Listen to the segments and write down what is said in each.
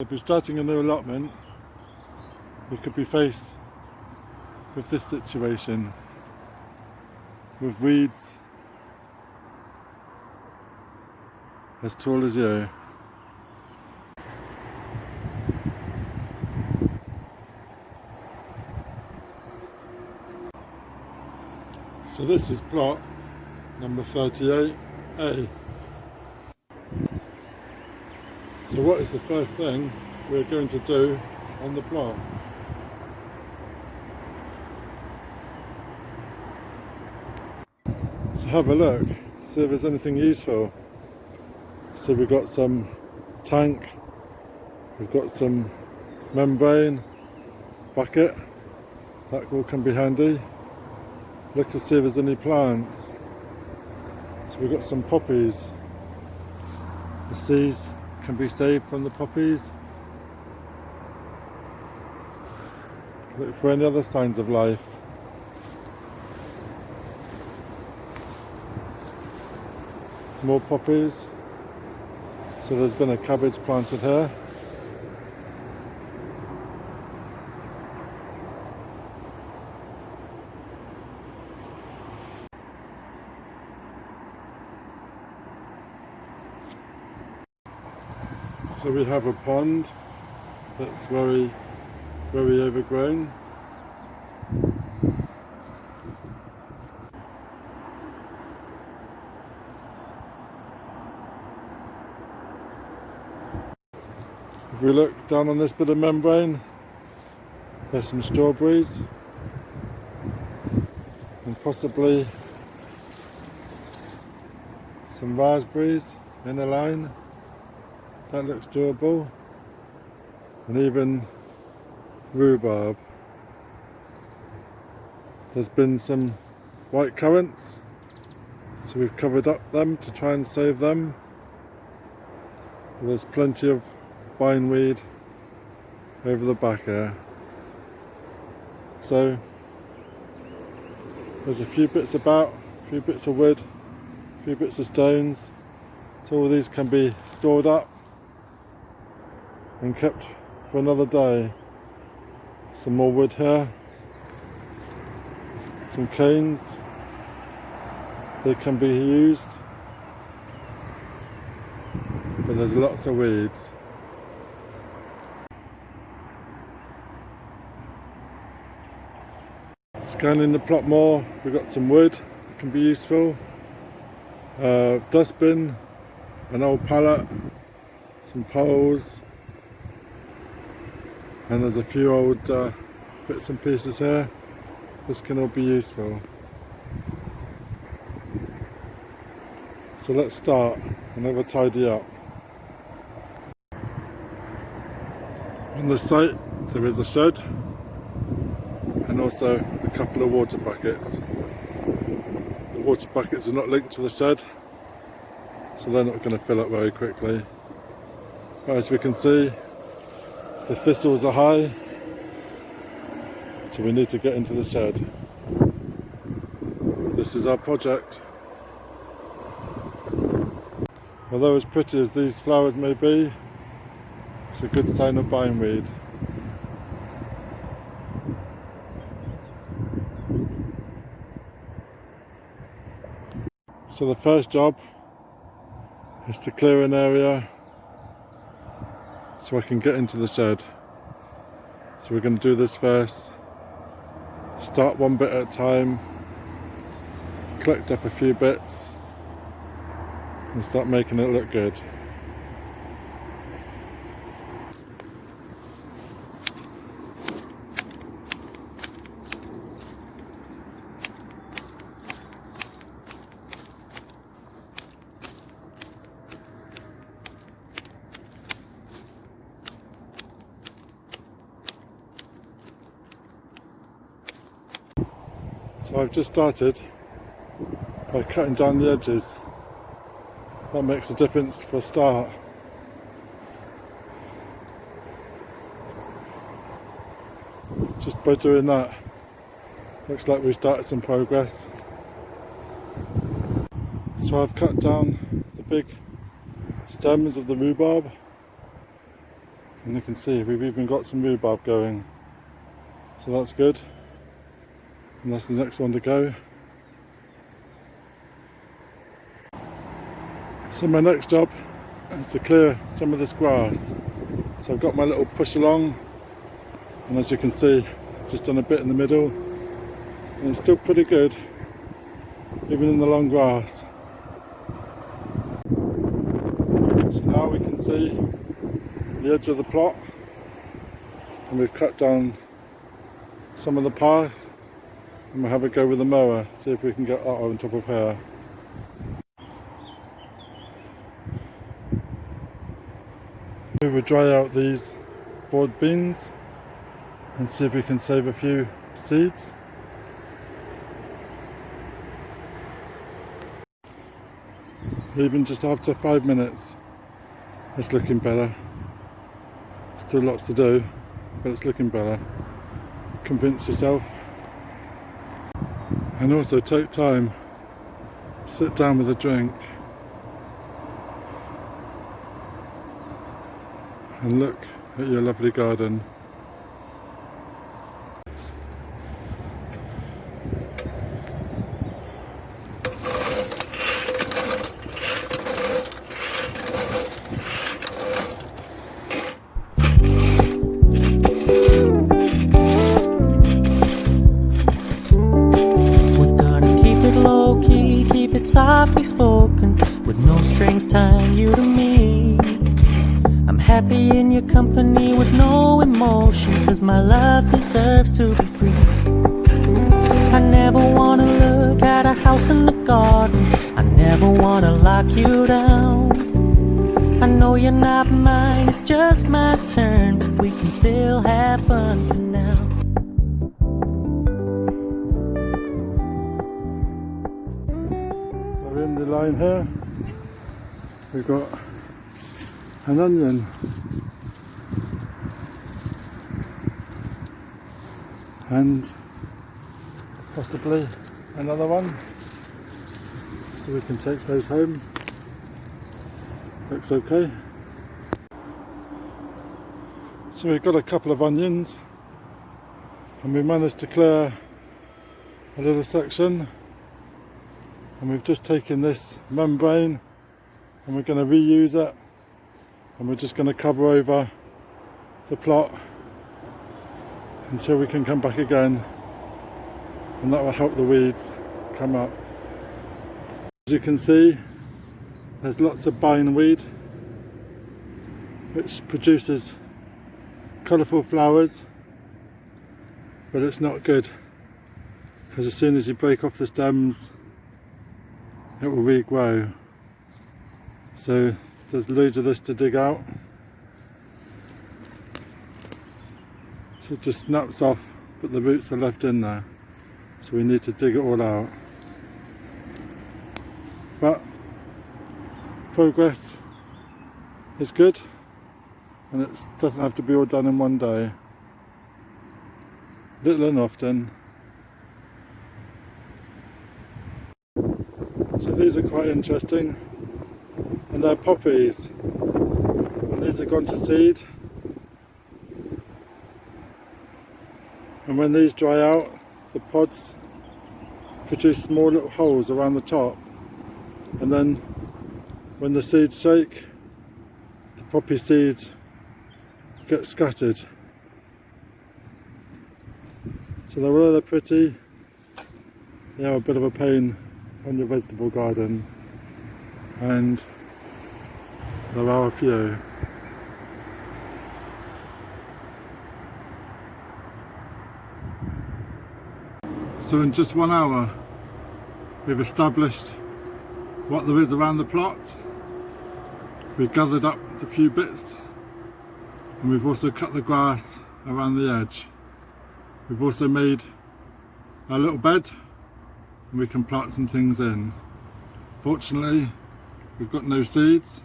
If we're starting a new allotment, we could be faced with this situation, with weeds as tall as you. So this is plot number 38A. So what is the first thing we're going to do on the plot? So have a look, see if there's anything useful. So we've got some tank, we've got some membrane, bucket, that all can be handy. Look and see if there's any plants. So we've got some poppies. The seeds can be saved from the poppies. Look for any other signs of life. More poppies. So there's been a cabbage planted here. So we have a pond that's very overgrown. If we look down on this bit of membrane, there's some strawberries and possibly some raspberries in a line. That looks doable, and even rhubarb. There's been some white currants, so we've covered up them to try and save them. There's plenty of bindweed over the back here. So there's a few bits about, a few bits of wood, a few bits of stones. So all these can be stored up and kept for another day. Some more wood here, some canes, they can be used, but there's lots of weeds. Scanning the plot more, we've got some wood that can be useful, dustbin, an old pallet, some poles, and there's a few old bits and pieces here. This can all be useful. So let's start and have a tidy up. On the site there is a shed and also a couple of water buckets. The water buckets are not linked to the shed, so they're not going to fill up very quickly. But as we can see, the thistles are high, so we need to get into the shed. This is our project. Although as pretty as these flowers may be, it's a good sign of bindweed. So the first job is to clear an area so I can get into the shed. So we're going to do this first. Start one bit at a time, collect up a few bits and start making it look good. So I've just started by cutting down the edges. That makes a difference for a start. Just by doing that, looks like we've started some progress. So I've cut down the big stems of the rhubarb And you can see we've even got some rhubarb going, so that's good. And that's the next one to go. So my next job is to clear some of this grass. So I've got my little push along, and as you can see, just done a bit in the middle, and it's still pretty good even in the long grass. So now we can see the edge of the plot, and we've cut down some of the path, and we'll have a go with the mower, see if we can get that on top of here. We will dry out these board beans and see if we can save a few seeds. Even just after 5 minutes, it's looking better. Still lots to do, but it's looking better. Convince yourself. And also take time, sit down with a drink and look at your lovely garden. Softly spoken, with no strings tying you to me. I'm happy in your company with no emotion, 'cause my love deserves to be free. I never wanna look at a house in the garden, I never wanna lock you down. I know you're not mine, it's just my turn, but we can still have fun for now. In the line here, we've got an onion, and possibly another one, so we can take those home. Looks okay. So we've got a couple of onions, and we managed to clear a little section. And we've just taken this membrane and we're going to reuse it, and we're just going to cover over the plot until we can come back again, and that will help the weeds come up. As you can see, there's lots of bindweed which produces colourful flowers, but it's not good, because as soon as you break off the stems it will regrow. So there's loads of this to dig out. So it just snaps off, but the roots are left in there. So we need to dig it all out. But progress is good, and it doesn't have to be all done in one day. Little and often. So these are quite interesting, and they're poppies, and these have gone to seed, and when these dry out, the pods produce small little holes around the top, and then when the seeds shake, the poppy seeds get scattered. So they're rather pretty. They are a bit of a pain on your vegetable garden, and there are a few. So in just 1 hour we've established what there is around the plot. We've gathered up the few bits, and we've also cut the grass around the edge. We've also made a little bed, and we can plant some things in. Fortunately, we've got no seeds,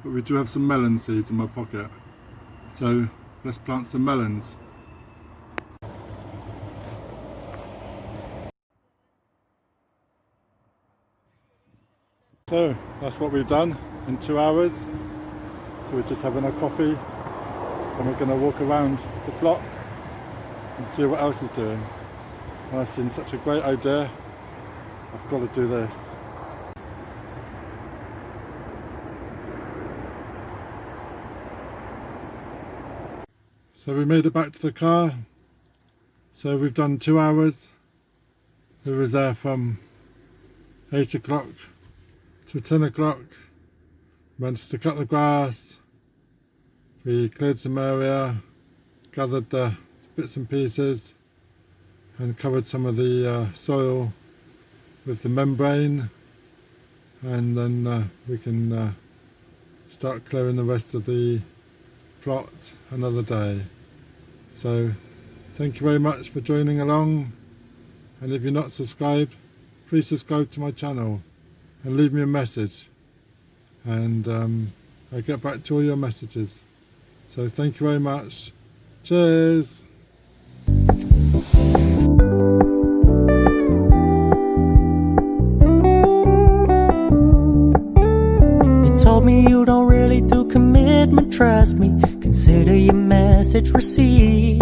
but we do have some melon seeds in my pocket. So let's plant some melons. So that's what we've done in 2 hours. So we're just having a coffee and we're going to walk around the plot and see what else he's doing. And I've seen such a great idea, I've got to do this. So we made it back to the car. So we've done 2 hours. We was there from 8 o'clock to 10 o'clock. Managed to cut the grass. We cleared some area, gathered the bits and pieces, and covered some of the soil with the membrane, and then we can start clearing the rest of the plot another day. So thank you very much for joining along, and if you're not subscribed, please subscribe to my channel and leave me a message, and I'll get back to all your messages. So thank you very much. Cheers! Told me you don't really do commitment, trust me, consider your message received.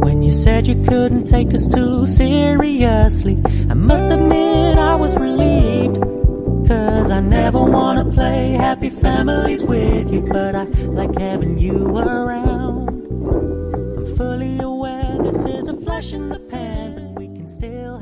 When you said you couldn't take us too seriously, I must admit I was relieved, 'cause I never wanna play happy families with you, but I like having you around. I'm fully aware this is a flash in the pan, but we can still